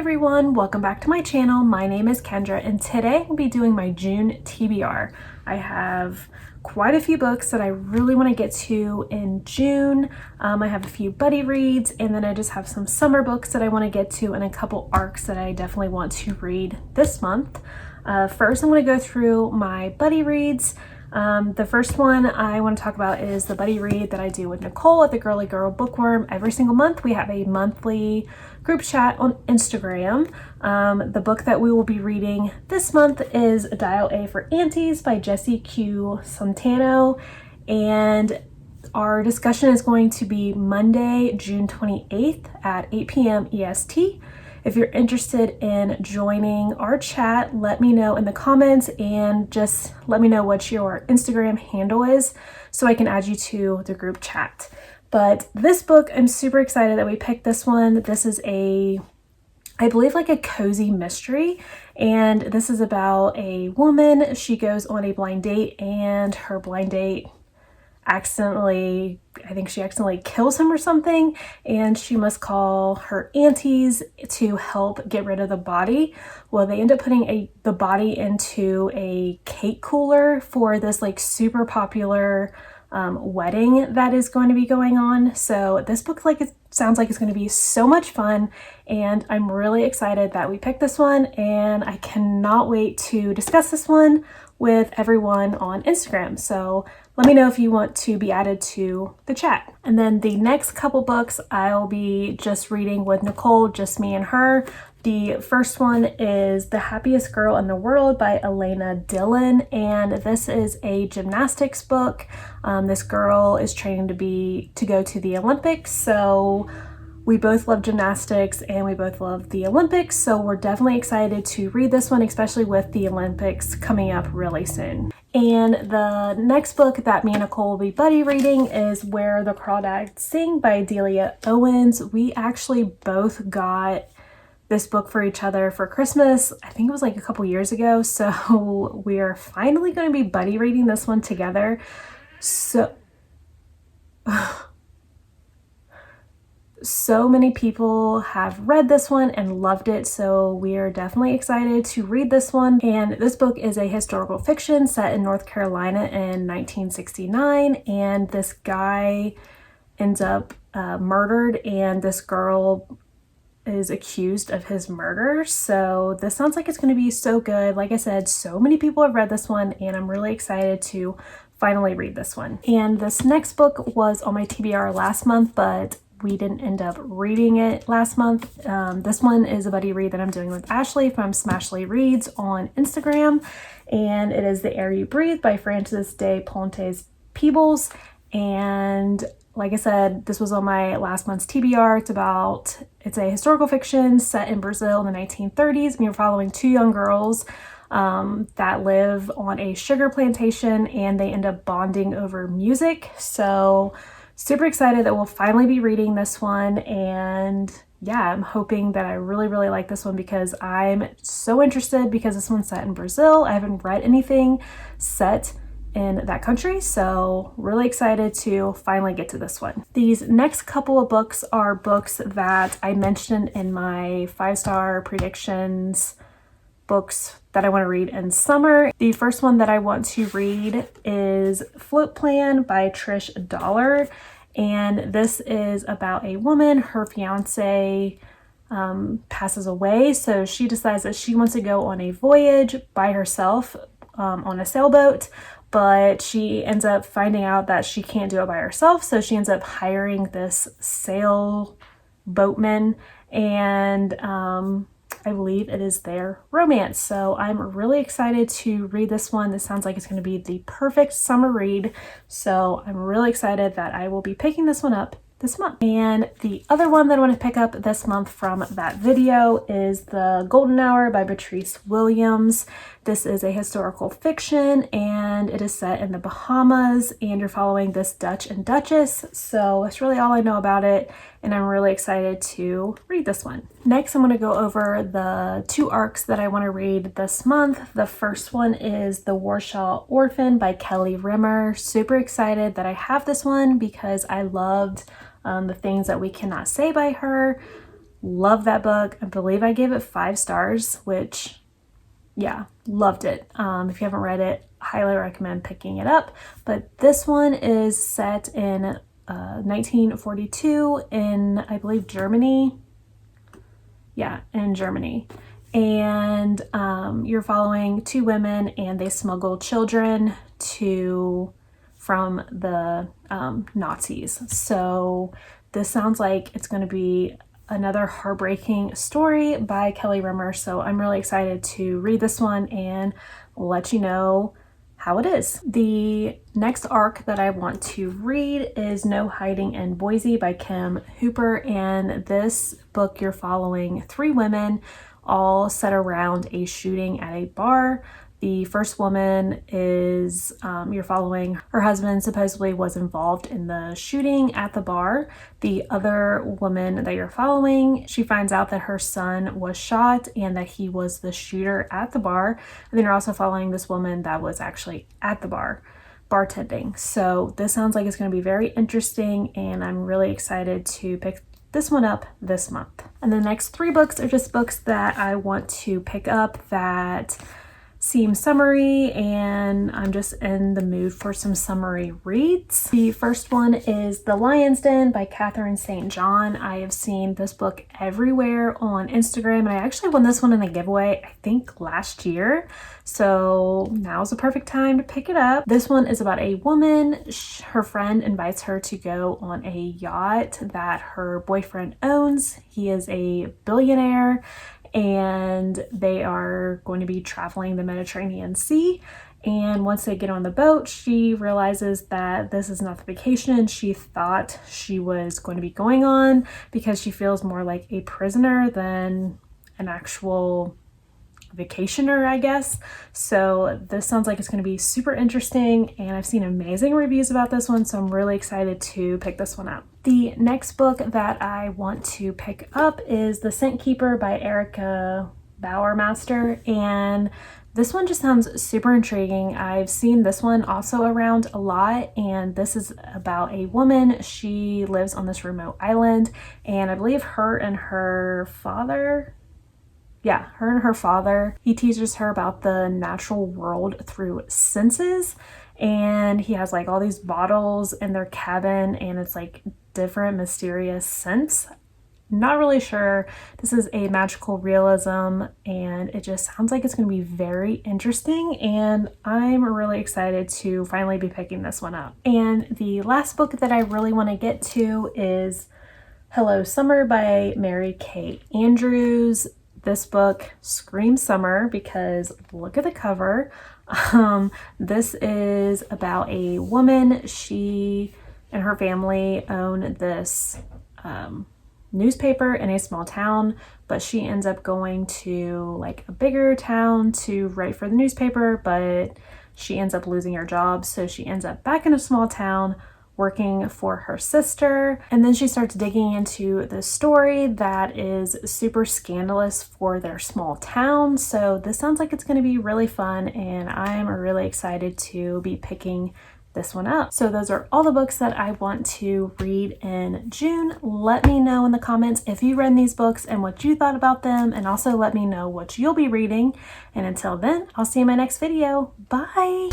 everyone, welcome back to my channel. My name is Kendra and today I'll be doing my June TBR. I have quite a few books that I really want to get to in June. I have a few buddy reads and then I just have some summer books that I want to get to and a couple arcs that I definitely want to read this month. First, I'm going to go through my buddy reads. The first one I want to talk about is the buddy read that I do with Nicole at the Girly Girl Bookworm. Every single month we have a monthly group chat on Instagram. The book that we will be reading this month is Dial A For Aunties by Jessie Q. Santano, and our discussion is going to be Monday, June 28th at 8 p.m. EST. If you're interested in joining our chat, let me know in the comments and just let me know what your Instagram handle is so I can add you to the group chat. But this book, I'm super excited that we picked this one. This is I believe like a cozy mystery, and this is about a woman. She goes on a blind date and her blind date accidentally kills him or something, and she must call her aunties to help get rid of the body. Well, they end up putting the body into a cake cooler for this like super popular wedding that is going to be going on. So this book sounds like it's going to be so much fun, and I'm really excited that we picked this one, and I cannot wait to discuss this one with everyone on Instagram. So let me know if you want to be added to the chat. And then the next couple books I'll be just reading with Nicole, just me and her. The first one is The Happiest Girl in the World by Elena Dillon, and this is a gymnastics book. This girl is training to go to the Olympics, so we both love gymnastics and we both love the Olympics, so we're definitely excited to read this one, especially with the Olympics coming up really soon. And the next book that me and Nicole will be buddy reading is Where the Crawdads Sing by Delia Owens. We actually both got this book for each other for Christmas. I think it was like a couple years ago, so we are finally going to be buddy reading this one together. So many people have read this one and loved it, so we are definitely excited to read this one. And this book is a historical fiction set in North Carolina in 1969, and this guy ends up murdered, and this girl is accused of his murder. So this sounds like it's going to be so good. Like I said, so many people have read this one, and I'm really excited to finally read this one. And this next book was on my TBR last month, but we didn't end up reading it last month. This one is a buddy read that I'm doing with Ashley from Smashly Reads on Instagram, and it is The Air You Breathe by Frances de Pontes Peebles. And like I said, this was on my last month's TBR. It's a historical fiction set in Brazil in the 1930s, and you're following two young girls that live on a sugar plantation, and they end up bonding over music. So super excited that we'll finally be reading this one, and yeah, I'm hoping that I really like this one because I'm so interested, because this one's set in Brazil. I haven't read anything set in that country, so really excited to finally get to this one. These next couple of books are books that I mentioned in my 5-star predictions books that I want to read in summer. The first one that I want to read is Float Plan by Trish Dollar, and this is about a woman. Her fiance passes away, so she decides that she wants to go on a voyage by herself on a sailboat, but she ends up finding out that she can't do it by herself, so she ends up hiring this sailboatman, and I believe it is their romance. So I'm really excited to read this one. This sounds like it's going to be the perfect summer read, so I'm really excited that I will be picking this one up this month. And the other one that I want to pick up this month from that video is The Golden Hour by Patrice Williams. This is a historical fiction, and it is set in the Bahamas, and you're following this Dutch and Duchess. So that's really all I know about it, and I'm really excited to read this one. Next, I'm going to go over the two arcs that I want to read this month. The first one is The Warshaw Orphan by Kelly Rimmer. Super excited that I have this one because I loved The Things That We Cannot Say by her. Love that book. I believe I gave it 5 stars, which, yeah, loved it. If you haven't read it, highly recommend picking it up. But this one is set in 1942 in, I believe, Germany. Yeah, in Germany. And you're following 2 women, and they smuggle children from the Nazis. So this sounds like it's going to be another heartbreaking story by Kelly Rimmer. So I'm really excited to read this one and let you know how it is. The next arc that I want to read is No Hiding in Boise by Kim Hooper. And this book, you're following 3 women all set around a shooting at a bar. The first woman is, you're following her husband supposedly was involved in the shooting at the bar. The other woman that you're following, she finds out that her son was shot and that he was the shooter at the bar. And then you're also following this woman that was actually at the bar, bartending. So this sounds like it's going to be very interesting, and I'm really excited to pick this one up this month. And the next 3 books are just books that I want to pick up that seem summery, and I'm just in the mood for some summery reads. The first one is The Lion's Den by Catherine St. John. I have seen this book everywhere on Instagram, and I actually won this one in a giveaway, I think last year. So now's the perfect time to pick it up. This one is about a woman. Her friend invites her to go on a yacht that her boyfriend owns. He is a billionaire, and they are going to be traveling the Mediterranean Sea. And once they get on the boat, she realizes that this is not the vacation she thought she was going to be going on, because she feels more like a prisoner than an actual vacationer, I guess. So this sounds like it's going to be super interesting, and I've seen amazing reviews about this one, so I'm really excited to pick this one up. The next book that I want to pick up is The Scent Keeper by Erica Bauermaster, and this one just sounds super intriguing. I've seen this one also around a lot, and this is about a woman. She lives on this remote island, and I believe her and her father, he teaches her about the natural world through senses, and he has like all these bottles in their cabin, and it's like different mysterious scents. Not really sure. This is a magical realism, and it just sounds like it's going to be very interesting, and I'm really excited to finally be picking this one up. And the last book that I really want to get to is Hello Summer by Mary Kay Andrews. This book screams summer because look at the cover. This is about a woman. She and her family own this newspaper in a small town, but she ends up going to like a bigger town to write for the newspaper, but she ends up losing her job. So she ends up back in a small town working for her sister, and then she starts digging into the story that is super scandalous for their small town. So this sounds like it's going to be really fun, and I'm really excited to be picking this one up. So those are all the books that I want to read in June. Let me know in the comments if you read these books and what you thought about them, and also let me know what you'll be reading. And until then, I'll see you in my next video. Bye!